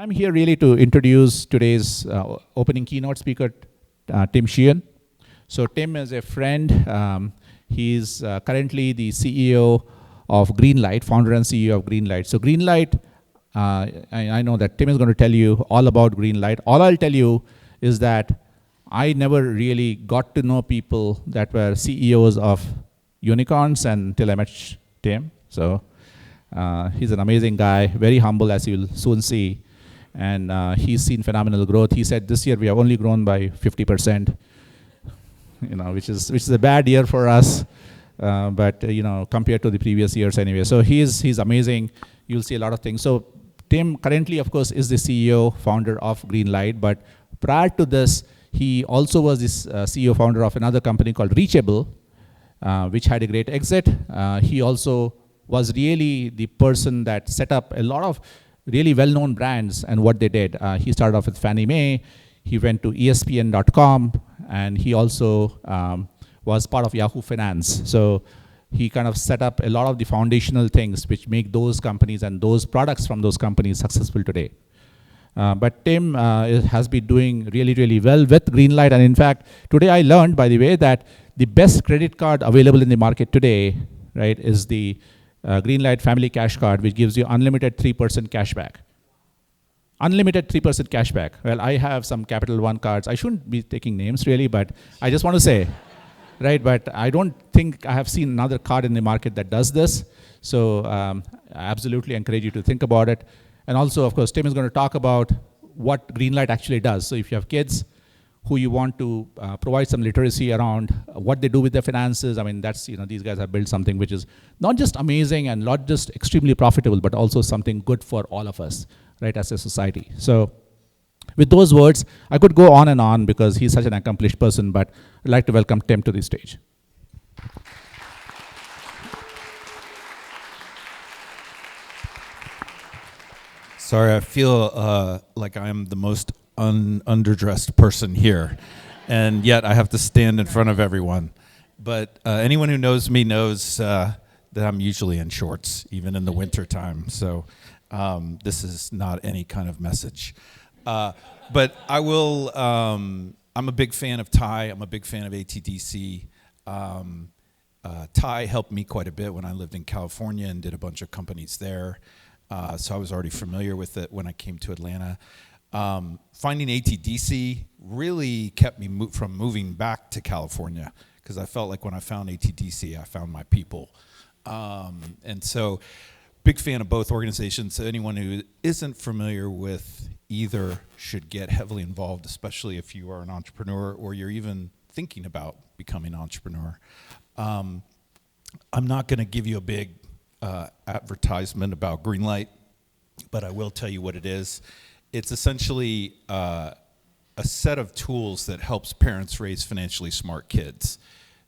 I'm here really to introduce today's opening keynote speaker, Tim Sheehan. So Tim is a friend. He's currently the CEO of Greenlight, founder and CEO of Greenlight. So Greenlight, I know that Tim is going to tell you all about Greenlight. All I'll tell you is that I never really got to know people that were CEOs of unicorns until I met Tim. So he's an amazing guy, very humble, as you'll soon see. And he's seen phenomenal growth. He said this year we have only grown by 50%, which is a bad year for us, but compared to the previous years anyway. So he's amazing. You'll see a lot of things. So Tim currently, of course, is the CEO, founder of Greenlight, but prior to this, he also was this CEO, founder of another company called Reachable, which had a great exit. He also was really the person that set up a lot of really well-known brands and what they did. He started off with Fannie Mae. He went to ESPN.com, and he also was part of Yahoo Finance. So he kind of set up a lot of the foundational things which make those companies and those products from those companies successful today. But Tim has been doing really, really well with Greenlight. And in fact, today I learned, by the way, that the best credit card available in the market today, right, is the Greenlight Family Cash Card, which gives you unlimited 3% cashback. Unlimited 3% cashback. Well, I have some Capital One cards. I shouldn't be taking names really, but I just want to say, right, but I don't think I have seen another card in the market that does this. So I absolutely encourage you to think about it. And also, of course, Tim is going to talk about what Greenlight actually does. So if you have kids who you want to provide some literacy around what they do with their finances, I mean, that's, these guys have built something which is not just amazing and not just extremely profitable, but also something good for all of us, right, as a society. So with those words, I could go on and on because he's such an accomplished person, but I'd like to welcome Tim to the stage. Sorry, I feel like I'm the most underdressed person here, and yet I have to stand in front of everyone. But anyone who knows me knows that I'm usually in shorts, even in the winter time. So this is not any kind of message. But I will. I'm a big fan of Ty. I'm a big fan of ATDC. Ty helped me quite a bit when I lived in California and did a bunch of companies there. So I was already familiar with it when I came to Atlanta. Finding ATDC really kept me from moving back to California because I felt like when I found ATDC, I found my people. And so big fan of both organizations. So anyone who isn't familiar with either should get heavily involved, especially if you are an entrepreneur or you're even thinking about becoming an entrepreneur. I'm not going to give you a big advertisement about Greenlight, but I will tell you what it is. It's essentially a set of tools that helps parents raise financially smart kids.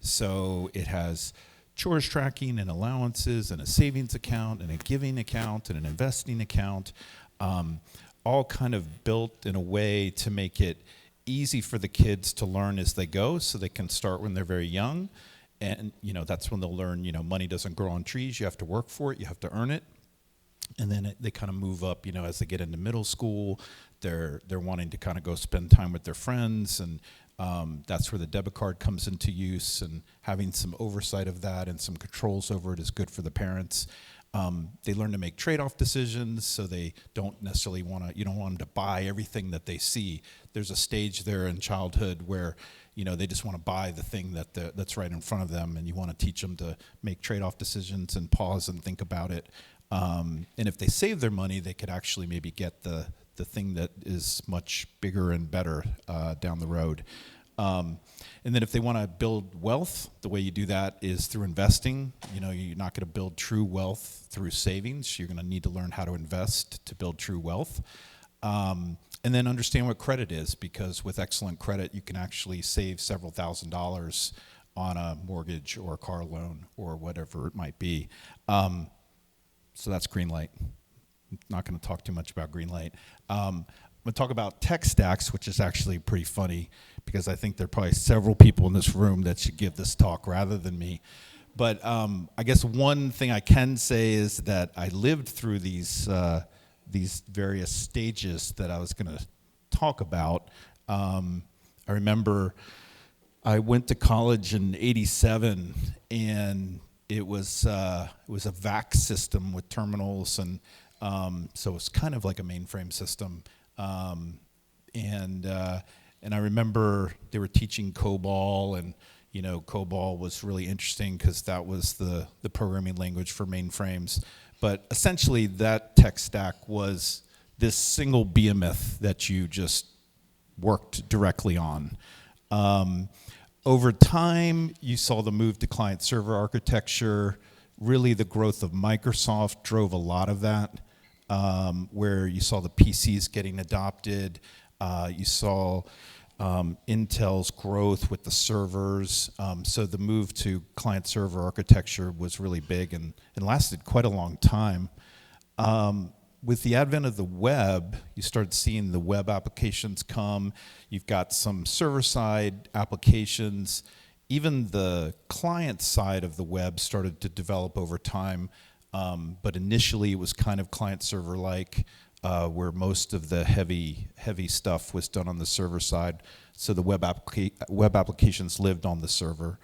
So it has chores tracking and allowances and a savings account and a giving account and an investing account, all kind of built in a way to make it easy for the kids to learn as they go so they can start when they're very young. And that's when they'll learn, money doesn't grow on trees. You have to work for it. You have to earn it. And then they kind of move up, as they get into middle school. They're wanting to kind of go spend time with their friends. And that's where the debit card comes into use. And having some oversight of that and some controls over it is good for the parents. They learn to make trade-off decisions, so they don't necessarily you don't want them to buy everything that they see. There's a stage there in childhood where they just want to buy the thing that's right in front of them, and you want to teach them to make trade-off decisions and pause and think about it. And if they save their money, they could actually maybe get the thing that is much bigger and better down the road. And then if they want to build wealth, the way you do that is through investing. You're not going to build true wealth through savings. You're going to need to learn how to invest to build true wealth. And then understand what credit is, because with excellent credit, you can actually save several $1,000s on a mortgage or a car loan or whatever it might be. So that's Greenlight. I'm not going to talk too much about Greenlight. I'm going to talk about tech stacks, which is actually pretty funny because I think there are probably several people in this room that should give this talk rather than me. But I guess one thing I can say is that I lived through these these various stages that I was going to talk about. I remember I went to college in '87, and it was a VAX system with terminals, and so it was kind of like a mainframe system. And I remember they were teaching COBOL, and COBOL was really interesting because that was the programming language for mainframes. But essentially, that tech stack was this single behemoth that you just worked directly on. Over time, you saw the move to client-server architecture. Really, the growth of Microsoft drove a lot of that, where you saw the PCs getting adopted. You saw Intel's growth with the servers. So the move to client-server architecture was really big and lasted quite a long time. With the advent of the web, you started seeing the web applications come. You've got some server-side applications. Even the client side of the web started to develop over time. But initially, it was kind of client-server-like, where most of the heavy stuff was done on the server side. So the web applications lived on the server.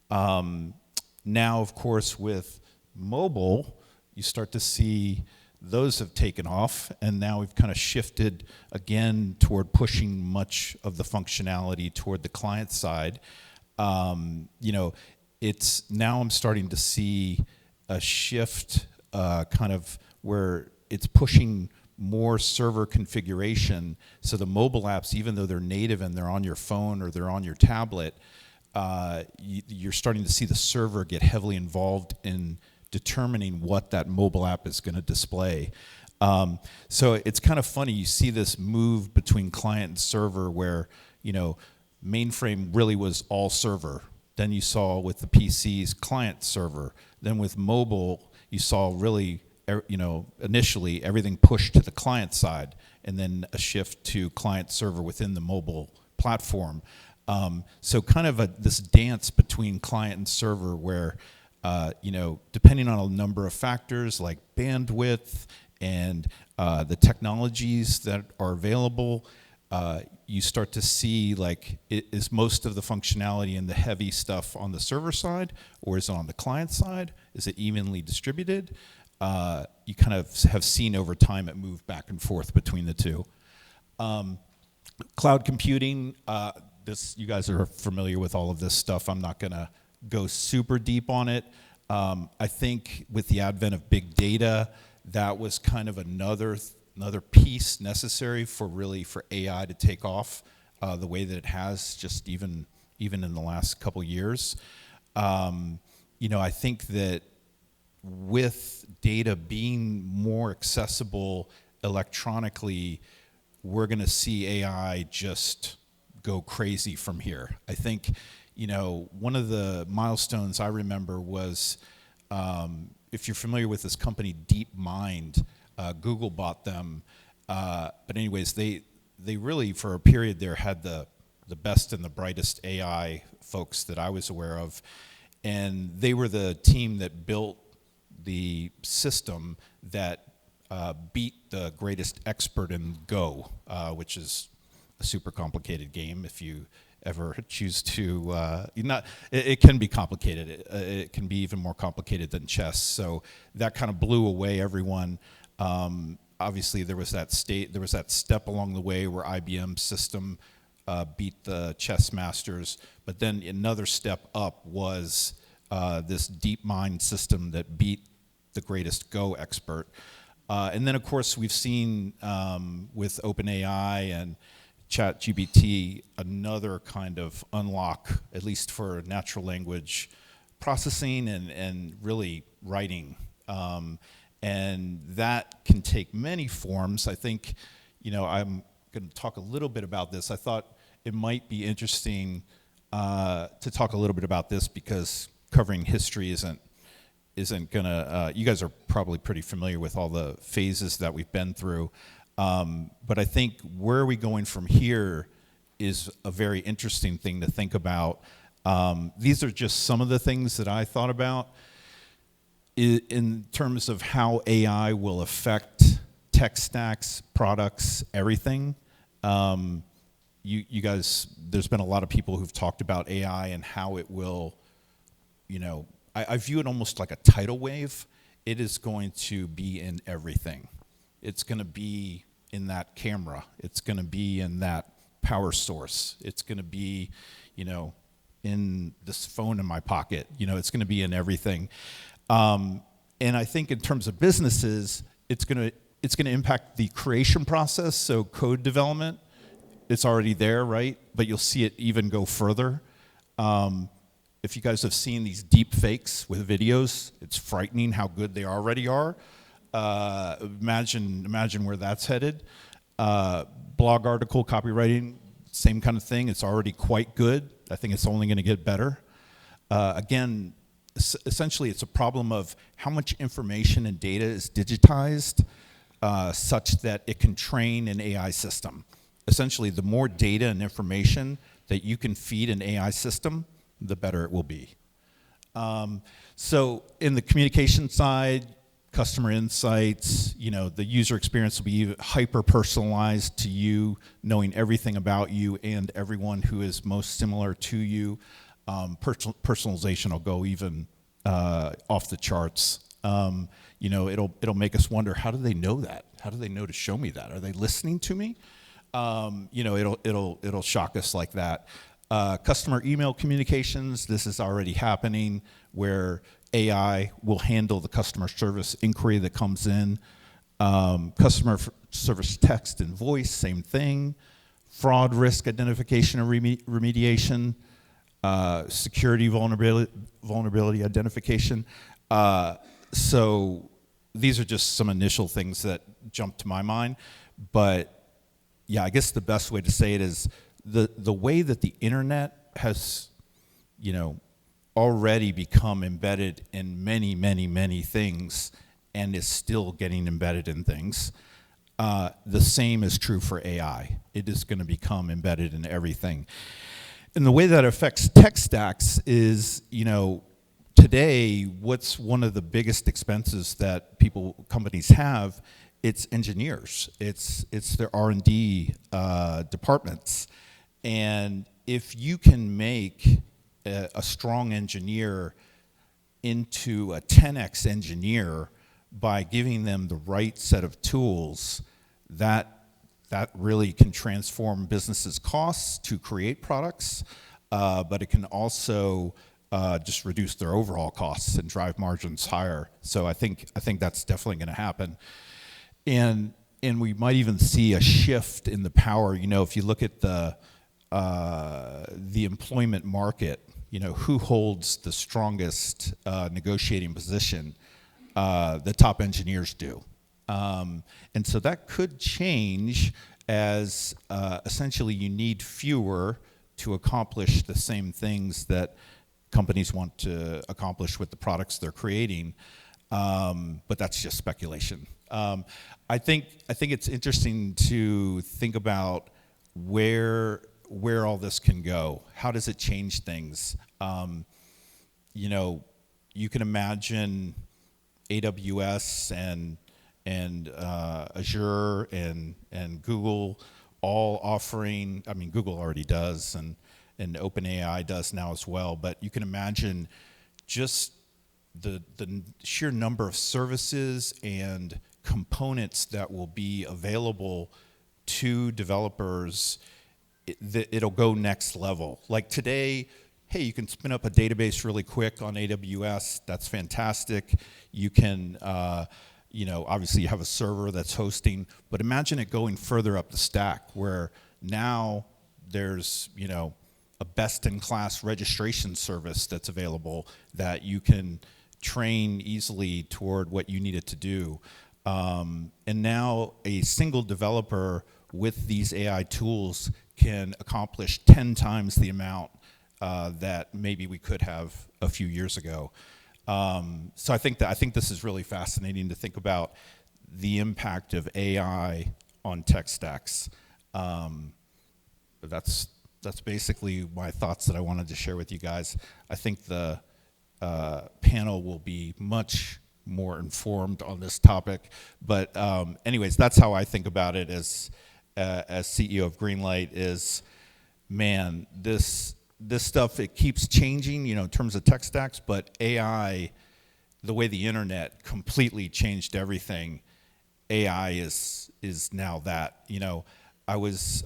Now, of course, with mobile, you start to see those have taken off, and now we've kind of shifted again toward pushing much of the functionality toward the client side. It's now I'm starting to see a shift, kind of where it's pushing more server configuration. So the mobile apps, even though they're native and they're on your phone or they're on your tablet, you're starting to see the server get heavily involved in determining what that mobile app is going to display. So it's kind of funny, you see this move between client and server where, mainframe really was all server. Then you saw with the PCs, client server. Then with mobile, you saw really, initially everything pushed to the client side, and then a shift to client server within the mobile platform. So kind of this dance between client and server where, depending on a number of factors like bandwidth and the technologies that are available, you start to see is most of the functionality and the heavy stuff on the server side, or is it on the client side? Is it evenly distributed? You kind of have seen over time it move back and forth between the two. Cloud computing, you guys are familiar with all of this stuff. I'm not going to go super deep on it. I think with the advent of big data, that was kind of another piece necessary for AI to take off the way that it has, just even in the last couple years. I think that with data being more accessible electronically, we're going to see AI just go crazy from here. I think, one of the milestones I remember was, if you're familiar with this company, DeepMind, Google bought them. But anyways, they really, for a period there, had the best and the brightest AI folks that I was aware of. And they were the team that built the system that beat the greatest expert in Go, which is a super complicated game if you ever choose to, it can be complicated. It can be even more complicated than chess. So that kind of blew away everyone. Obviously, there was that step along the way where IBM's system beat the chess masters. But then another step up was this DeepMind system that beat the greatest Go expert. And then, of course, we've seen with OpenAI and ChatGPT another kind of unlock, at least for natural language processing and really writing. And that can take many forms. I think, I'm going to talk a little bit about this. I thought it might be interesting to talk a little bit about this because covering history isn't gonna, you guys are probably pretty familiar with all the phases that we've been through. But I think where are we going from here is a very interesting thing to think about. These are just some of the things that I thought about in terms of how AI will affect tech stacks, products, everything. You guys, there's been a lot of people who've talked about AI and how it will, I view it almost like a tidal wave. It is going to be in everything. It's going to be in that camera. It's going to be in that power source. It's going to be, in this phone in my pocket. It's going to be in everything. And I think in terms of businesses, it's going to impact the creation process. So code development, it's already there, right? But you'll see it even go further. If you guys have seen these deep fakes with videos, it's frightening how good they already are. Imagine where that's headed. Blog article copywriting, same kind of thing. It's already quite good. I think it's only going to get better. Again, essentially, it's a problem of how much information and data is digitized such that it can train an AI system. Essentially, the more data and information that you can feed an AI system, the better it will be. So in the communication side, customer insights, the user experience will be hyper-personalized to you, knowing everything about you and everyone who is most similar to you. Personalization will go even off the charts. It'll make us wonder, how do they know that? How do they know to show me that? Are they listening to me? It'll shock us like that. Customer email communications, this is already happening, where AI will handle the customer service inquiry that comes in. Customer service text and voice, same thing. Fraud risk identification and remediation. Security vulnerability identification. So these are just some initial things that jump to my mind. But yeah, I guess the best way to say it is the way that the internet has, already become embedded in many, many, many things and is still getting embedded in things. The same is true for AI. It is going to become embedded in everything. And the way that affects tech stacks is, today, what's one of the biggest expenses that companies have? It's engineers. It's their R&D departments. And if you can make a strong engineer into a 10x engineer by giving them the right set of tools, that really can transform businesses' costs to create products, but it can also just reduce their overall costs and drive margins higher. So I think that's definitely going to happen. And we might even see a shift in the power. If you look at the employment market, who holds the strongest negotiating position? The top engineers do. And so that could change as essentially you need fewer to accomplish the same things that companies want to accomplish with the products they're creating. But that's just speculation. I think it's interesting to think about where all this can go. How does it change things? You can imagine AWS and Azure and Google all offering, Google already does, and OpenAI does now as well, but you can imagine just the sheer number of services and components that will be available to developers. It'll go next level. Like today, hey, you can spin up a database really quick on AWS. That's fantastic. You can, obviously you have a server that's hosting, but imagine it going further up the stack where now there's, a best-in-class registration service that's available that you can train easily toward what you need it to do. And now a single developer with these AI tools can accomplish 10 times the amount that maybe we could have a few years ago. So I think this is really fascinating to think about the impact of AI on tech stacks. That's basically my thoughts that I wanted to share with you guys. I think the panel will be much more informed on this topic. But anyways, that's how I think about it as CEO of Greenlight is, man, this stuff, it keeps changing, in terms of tech stacks, but AI, the way the internet completely changed everything, AI is now that. I was,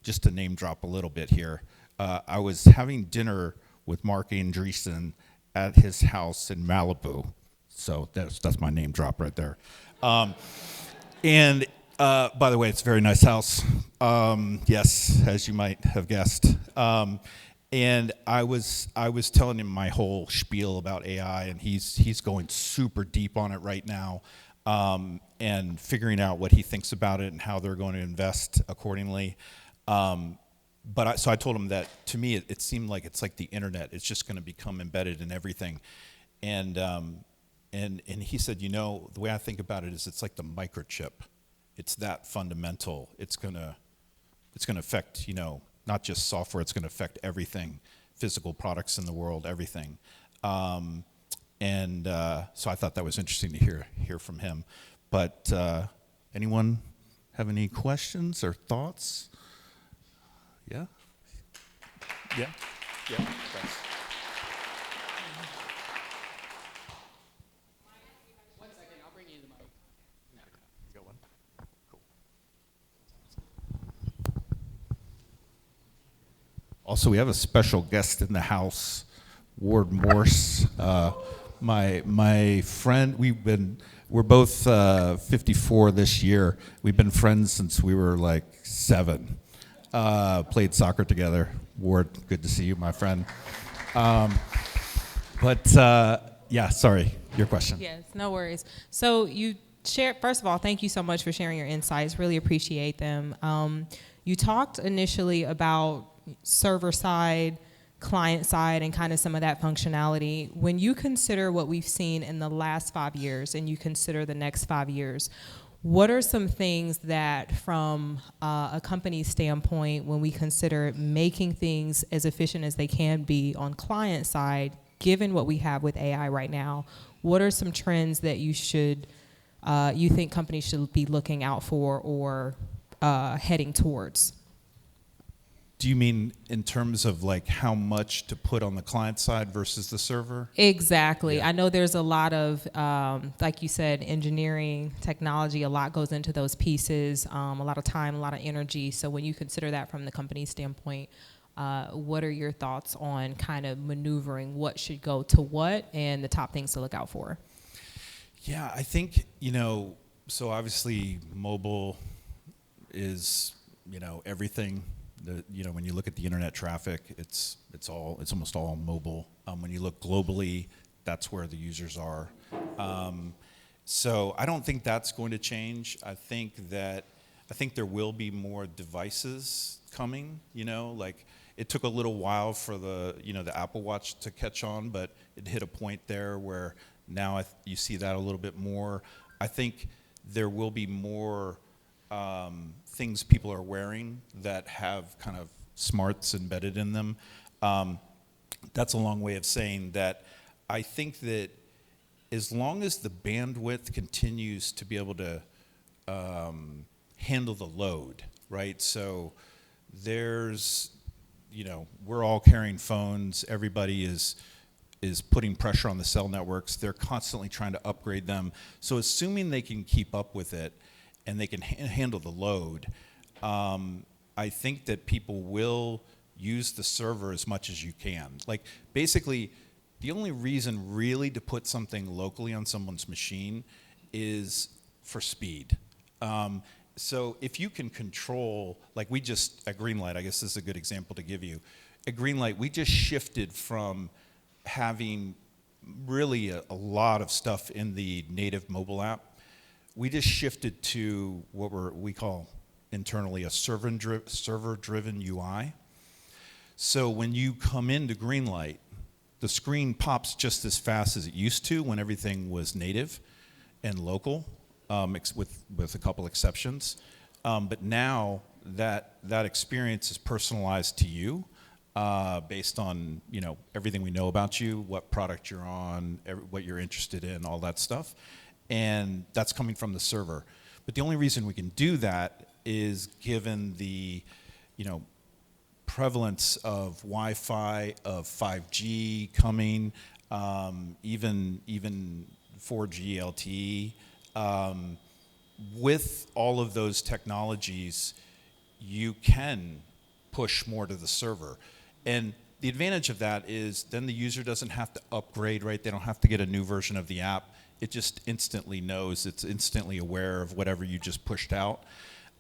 just to name drop a little bit here, I was having dinner with Mark Andreessen at his house in Malibu. So that's my name drop right there. And by the way, it's a very nice house. Yes, as you might have guessed. And I was telling him my whole spiel about AI, and he's going super deep on it right now, and figuring out what he thinks about it and how they're going to invest accordingly. So I told him that to me it seemed like it's like the internet. It's just going to become embedded in everything, and he said, the way I think about it is it's like the microchip. It's that fundamental. It's gonna affect, not just software. It's gonna affect everything, physical products in the world, everything. So I thought that was interesting to hear from him. But anyone have any questions or thoughts? Yeah. Yeah. Yeah. Thanks. One second, I'll bring you the mic. You got one? Cool. Also, we have a special guest in the house, Ward Morse, my friend. We're both 54 this year. We've been friends since we were like 7. Played soccer together. Ward, good to see you, my friend. Yeah, sorry, your question. Yes, no worries. So you shared, first of all, thank you so much for sharing your insights. Really appreciate them. You talked initially about server side, client side, and kind of some of that functionality. When you consider what we've seen in the last 5 years and you consider the next 5 years, what are some things that from a company standpoint, when we consider making things as efficient as they can be on client side, given what we have with AI right now, what are some trends that you think companies should be looking out for or heading towards? Do you mean in terms of like how much to put on the client side versus the server? Exactly. Yeah. I know there's a lot of, like you said, engineering, technology, a lot goes into those pieces, a lot of time, a lot of energy. So when you consider that from the company standpoint, what are your thoughts on kind of maneuvering what should go to what and the top things to look out for? Yeah, I think, so obviously mobile is, everything. When you look at the internet traffic, it's almost all mobile. When you look globally, that's where the users are. So I don't think that's going to change. I think there will be more devices coming. Like it took a little while for the Apple Watch to catch on, but it hit a point there where now you see that a little bit more. I think there will be more things people are wearing that have kind of smarts embedded in them. That's a long way of saying that I think that as long as the bandwidth continues to be able to handle the load, right? So there's, we're all carrying phones. Everybody is putting pressure on the cell networks. They're constantly trying to upgrade them. So assuming they can keep up with it, and they can handle the load, I think that people will use the server as much as you can. Like basically, the only reason really to put something locally on someone's machine is for speed. So if you can control, like we just, at Greenlight, I guess this is a good example to give you. At Greenlight, we just shifted from having really a lot of stuff in the native mobile app. We just shifted to what we call internally a server-driven UI. So when you come into Greenlight, the screen pops just as fast as it used to when everything was native and local, with a couple exceptions. But now that experience is personalized to you. based on everything we know about you, what product you're on, what you're interested in, all that stuff, and that's coming from the server. But the only reason we can do that is given the prevalence of Wi-Fi, of 5G coming, even 4G LTE. With all of those technologies, you can push more to the server. And the advantage of that is then the user doesn't have to upgrade, right? They don't have to get a new version of the app. It just instantly knows, it's instantly aware of whatever you just pushed out.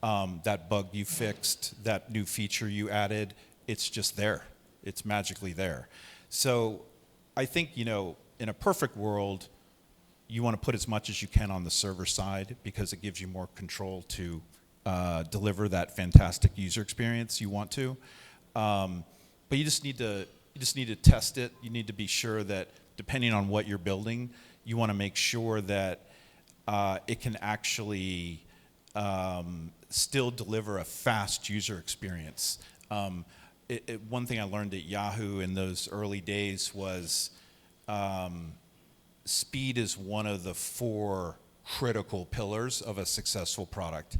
That bug you fixed, that new feature you added, it's just there. It's magically there. So I think, in a perfect world, you want to put as much as you can on the server side because it gives you more control to deliver that fantastic user experience you want to. But you just need to test it. You need to be sure that depending on what you're building, you want to make sure that it can actually still deliver a fast user experience. One thing I learned at Yahoo in those early days was speed is one of the 4 critical pillars of a successful product.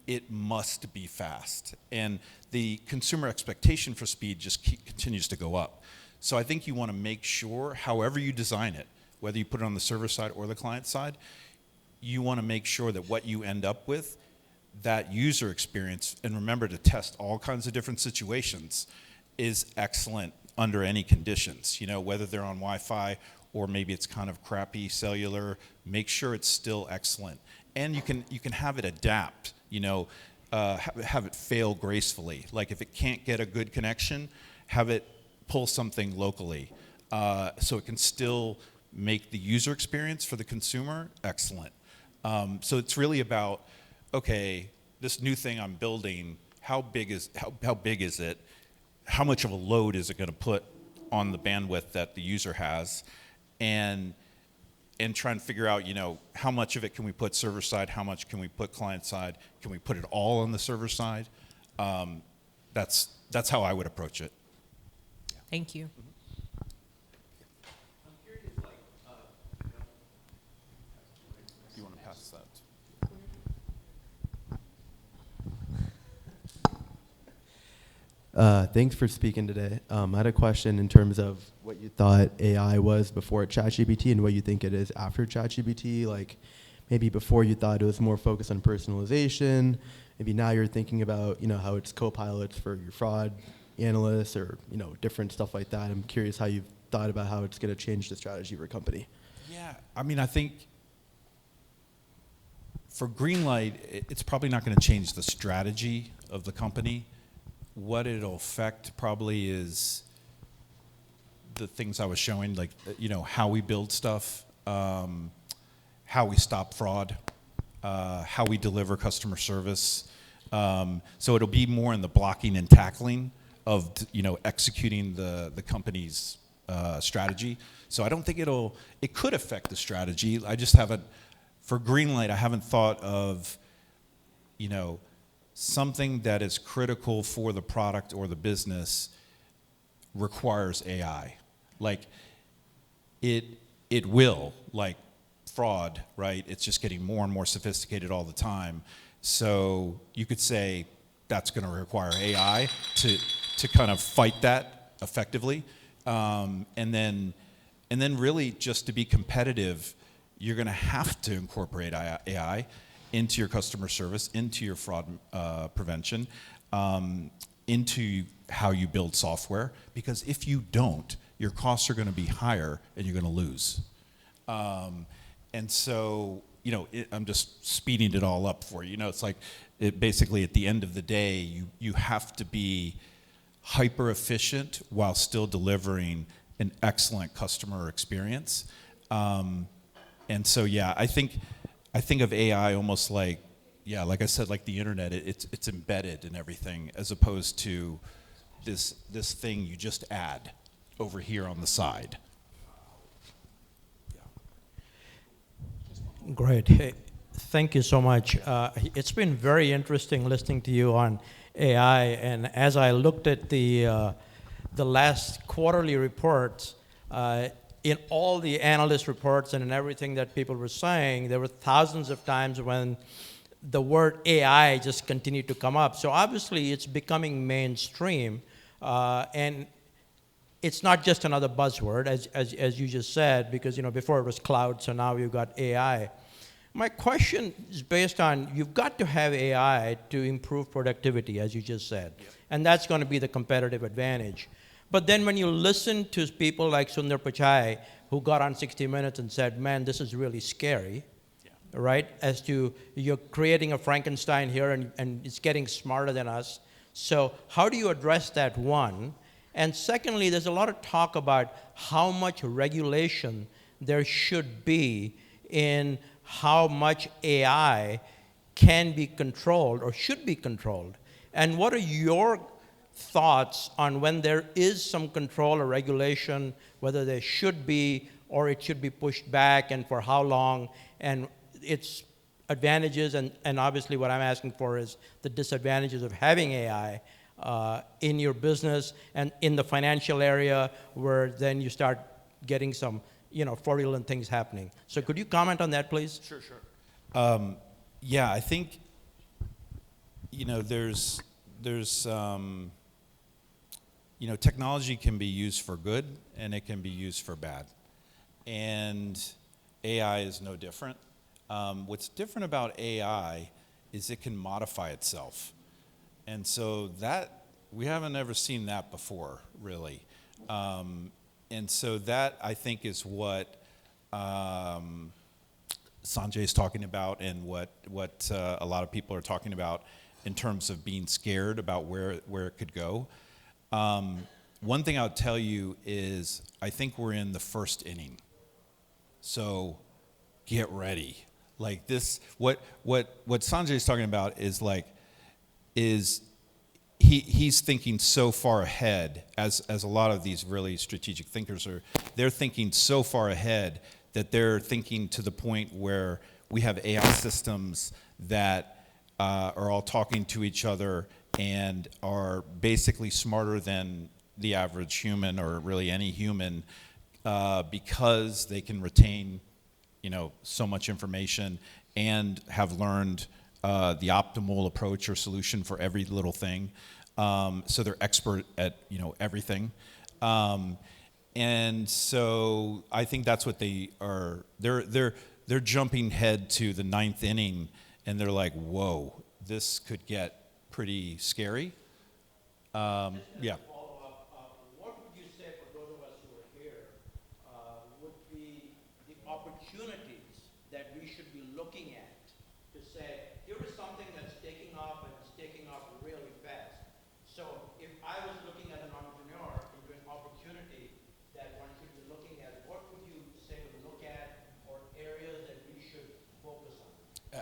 It must be fast. And the consumer expectation for speed just continues to go up. So I think you want to make sure, however you design it, whether you put it on the server side or the client side, you want to make sure that what you end up with, that user experience, and remember to test all kinds of different situations, is excellent under any conditions. Whether they're on Wi-Fi or maybe it's kind of crappy cellular, make sure it's still excellent. And you can have it adapt, have it fail gracefully. Like if it can't get a good connection, have it pull something locally. So it can still make the user experience for the consumer excellent. So it's really about, okay, this new thing I'm building, how big is it? How much of a load is it going to put on the bandwidth that the user has? And try and figure out, how much of it can we put server side? How much can we put client side? Can we put it all on the server side? That's how I would approach it. Thank you. You want to pass that? Thanks for speaking today. I had a question in terms of what you thought AI was before ChatGPT and what you think it is after ChatGPT. Like maybe before you thought it was more focused on personalization. Maybe now you're thinking about how it's co-pilots for your fraud analysts or different stuff like that. I'm curious how you've thought about how it's going to change the strategy of your company. Yeah, I think for Greenlight, it's probably not going to change the strategy of the company. What it'll affect probably is the things I was showing, like how we build stuff, how we stop fraud, how we deliver customer service. So it'll be more in the blocking and tackling of executing the company's strategy. So I don't think it could affect the strategy. I just haven't, for Greenlight, I haven't thought of something that is critical for the product or the business requires AI. Like it will, like fraud, right? It's just getting more and more sophisticated all the time. So you could say that's going to require AI to kind of fight that effectively. And then really just to be competitive, you're going to have to incorporate AI into your customer service, into your fraud prevention, into how you build software. Because if you don't, your costs are going to be higher and you're going to lose. And so, I'm just speeding it all up for you. It's like basically at the end of the day, you have to be hyper efficient while still delivering an excellent customer experience. And so, yeah, I think of AI almost like, like I said, like the internet. It's embedded in everything, as opposed to this thing you just add over here on the side. Great. Hey, thank you so much. It's been very interesting listening to you on AI. And as I looked at the the last quarterly reports, in all the analyst reports and in everything that people were saying, there were thousands of times when the word AI just continued to come up. So obviously it's becoming mainstream, and it's not just another buzzword, as you just said, because before it was cloud, so now you've got AI. My question is based on, you've got to have AI to improve productivity, as you just said. Yep. And that's going to be the competitive advantage. But then when you listen to people like Sundar Pichai, who got on 60 Minutes and said, man, this is really scary, right? As to, you're creating a Frankenstein here and it's getting smarter than us. So how do you address that, one? And secondly, there's a lot of talk about how much regulation there should be in how much AI can be controlled or should be controlled. And what are your thoughts on when there is some control or regulation, whether there should be or it should be pushed back, and for how long, and its advantages, and obviously what I'm asking for is the disadvantages of having AI in your business and in the financial area, where then you start getting some fraudulent things happening. So could you comment on that, please? Sure. Yeah, I think there's technology can be used for good and it can be used for bad, and AI is no different. What's different about AI is it can modify itself, and so that we haven't ever seen that before, really. And so that, I think, is what Sanjay is talking about, and what a lot of people are talking about in terms of being scared about where it could go. One thing I'll tell you is I think we're in the first inning. So get ready. Like this, what Sanjay is talking about is he's thinking so far ahead, as a lot of these really strategic thinkers are. They're thinking so far ahead that they're thinking to the point where we have AI systems that are all talking to each other and are basically smarter than the average human, or really any human, because they can retain so much information and have learned the optimal approach or solution for every little thing. So they're expert at everything. And so I think that's what they are. They're jumping head to the ninth inning, and they're like, whoa, this could get pretty scary. Yeah. What would you say, for those of us who are here, would be the opportunities that we should be looking at to say, here is something that's taking off, and it's taking off really fast. So if I was looking at an entrepreneur into an opportunity that one should be looking at, what would you say to look at, or areas that we should focus on?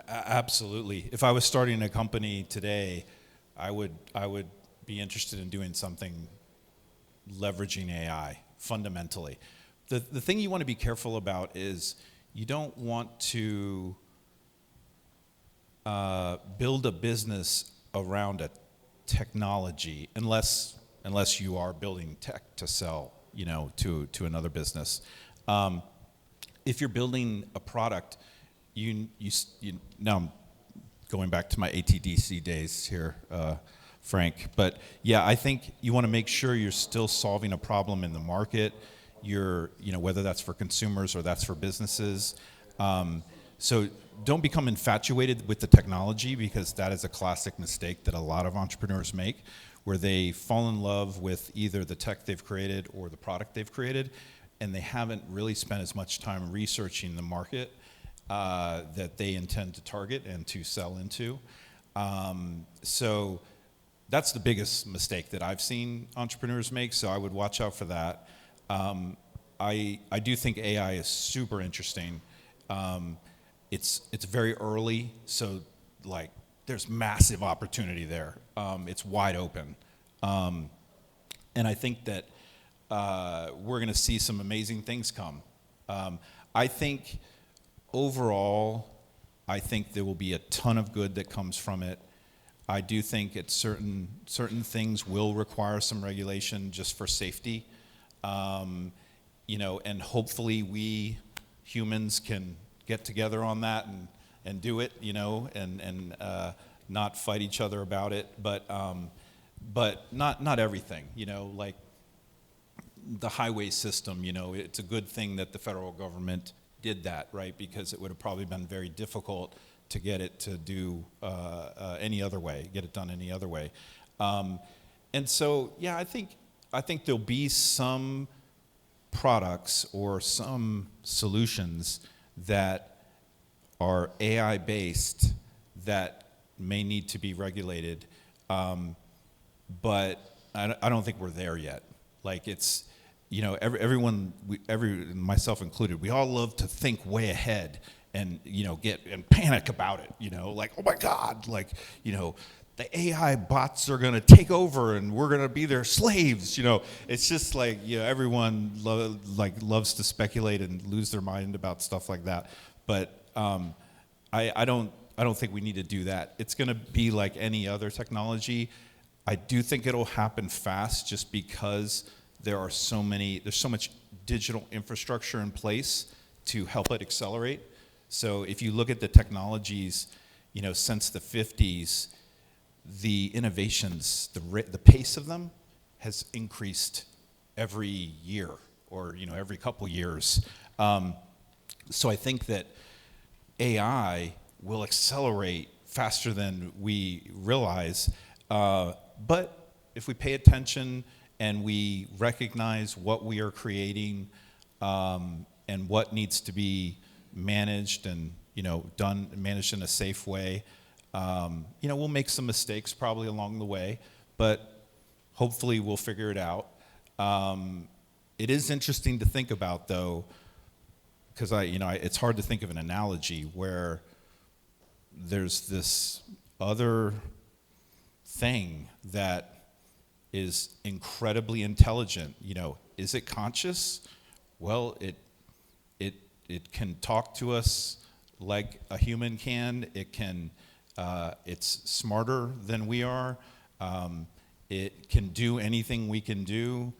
Absolutely. If I was starting a company today, I would be interested in doing something leveraging AI fundamentally. The thing you want to be careful about is you don't want to build a business around a technology unless you are building tech to sell, to another business. If you're building a product, now I'm going back to my ATDC days here, Frank. But yeah, I think you want to make sure you're still solving a problem in the market. Whether that's for consumers or that's for businesses. So don't become infatuated with the technology, because that is a classic mistake that a lot of entrepreneurs make, where they fall in love with either the tech they've created or the product they've created, and they haven't really spent as much time researching the market that they intend to target and to sell into. So that's the biggest mistake that I've seen entrepreneurs make, so I would watch out for that. I do think AI is super interesting. It's very early, so there's massive opportunity there. It's wide open. And I think that we're going to see some amazing things come. I think overall, there will be a ton of good that comes from it. I do think it's certain things will require some regulation just for safety. And hopefully we humans can get together on that and do it, and not fight each other about it. But not everything, like the highway system, it's a good thing that the federal government did that, right? Because it would have probably been very difficult to get it to do any other way, get it done any other way. And so, yeah, I think there'll be some products or some solutions that are AI-based that may need to be regulated, but I don't think we're there yet. Like it's, everyone, myself included, we all love to think way ahead and get and panic about it. Like, oh my God, like the AI bots are going to take over and we're going to be their slaves. It's just like everyone loves to speculate and lose their mind about stuff like that. But I don't think we need to do that. It's going to be like any other technology. I do think it'll happen fast just because there's so much digital infrastructure in place to help it accelerate. So if you look at the technologies, since the 50s, the innovations, the pace of them has increased every year or every couple years. So I think that AI will accelerate faster than we realize. But if we pay attention and we recognize what we are creating and what needs to be managed and managed in a safe way, we'll make some mistakes probably along the way, but hopefully we'll figure it out. It is interesting to think about though, because it's hard to think of an analogy where there's this other thing that is incredibly intelligent. Is it conscious? Well, it can talk to us like a human can. It can. It's smarter than we are. It can do anything we can do.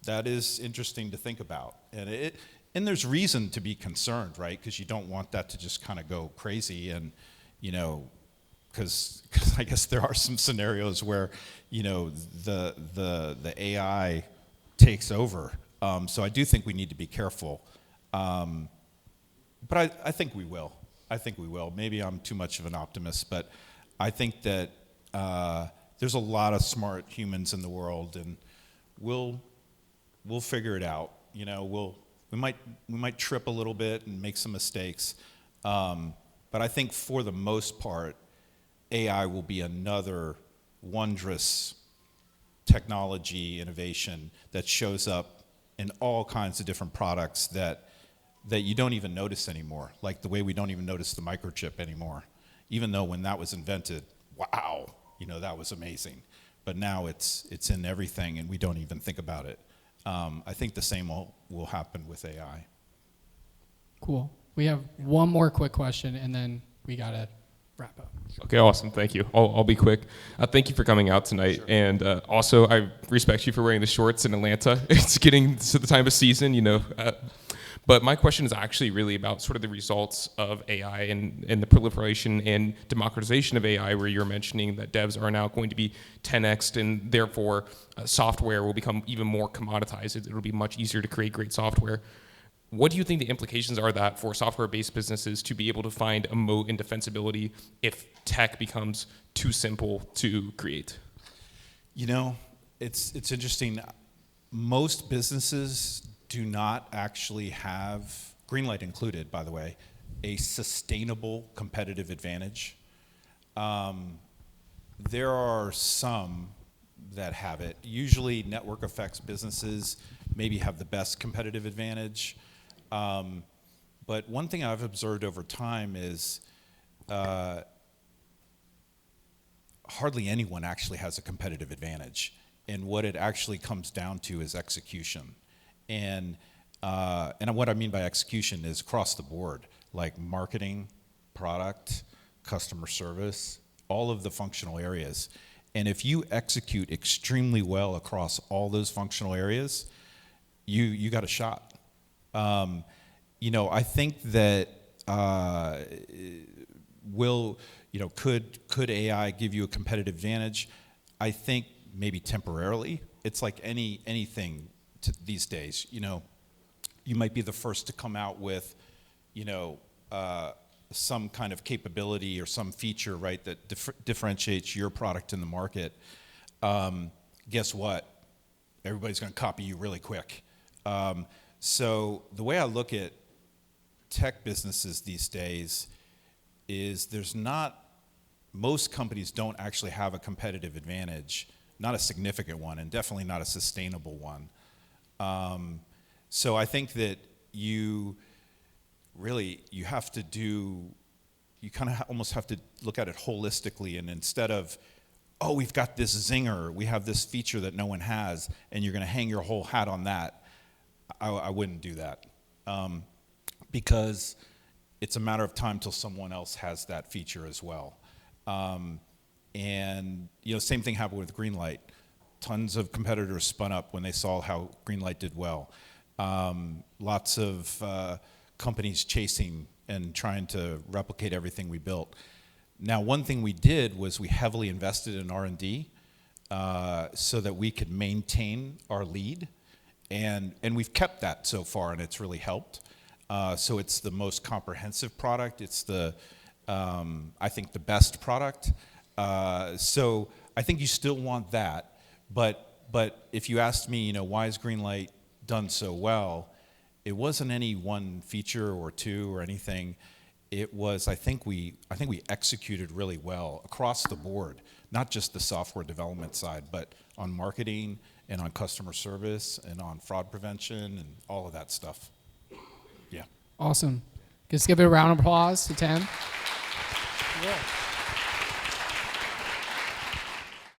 That is interesting to think about, and there's reason to be concerned, right? Because you don't want that to just kind of go crazy, and because I guess there are some scenarios where the AI takes over. So I do think we need to be careful, but I think we will. Maybe I'm too much of an optimist, but I think that there's a lot of smart humans in the world, and we'll figure it out. We might trip a little bit and make some mistakes, but I think for the most part, AI will be another wondrous technology innovation that shows up in all kinds of different products that you don't even notice anymore, like the way we don't even notice the microchip anymore, even though when that was invented, wow, that was amazing. But now it's in everything and we don't even think about it. I think the same will happen with AI. Cool. We have one more quick question and then we got to wrap up. Okay, awesome. Thank you. I'll be quick. Thank you for coming out tonight. Sure. And also, I respect you for wearing the shorts in Atlanta. It's getting to the time of season, But my question is actually really about sort of the results of AI and the proliferation and democratization of AI, where you're mentioning that devs are now going to be 10x'd and therefore software will become even more commoditized. It'll be much easier to create great software. What do you think the implications are that for software-based businesses to be able to find a moat and defensibility if tech becomes too simple to create? It's interesting. Most businesses do not actually have, Greenlight included, by the way, a sustainable competitive advantage. There are some that have it. Usually network effects businesses maybe have the best competitive advantage. But one thing I've observed over time is hardly anyone actually has a competitive advantage. And what it actually comes down to is execution. And what I mean by execution is across the board, like marketing, product, customer service, all of the functional areas. And if you execute extremely well across all those functional areas, you got a shot. I think that could AI give you a competitive advantage? I think maybe temporarily. It's like anything these days. You might be the first to come out with, some kind of capability or some feature, right, that differentiates your product in the market. Guess what? Everybody's going to copy you really quick. So the way I look at tech businesses these days is most companies don't actually have a competitive advantage, not a significant one, and definitely not a sustainable one. So I think that you kind of almost have to look at it holistically, and instead of, oh, we've got this zinger, we have this feature that no one has, and you're going to hang your whole hat on that, I wouldn't do that. Because it's a matter of time till someone else has that feature as well. And same thing happened with Greenlight. Tons of competitors spun up when they saw how Greenlight did well. Lots of companies chasing and trying to replicate everything we built. Now, one thing we did was we heavily invested in R&D so that we could maintain our lead, and we've kept that so far, and it's really helped. So it's the most comprehensive product. It's I think the best product. So I think you still want that, but if you asked me, why is Greenlight done so well? It wasn't any one feature or two or anything. It was, I think we executed really well across the board, not just the software development side, but on marketing and on customer service and on fraud prevention and all of that stuff. Yeah. Awesome. Let's give it a round of applause to Tim. Yeah.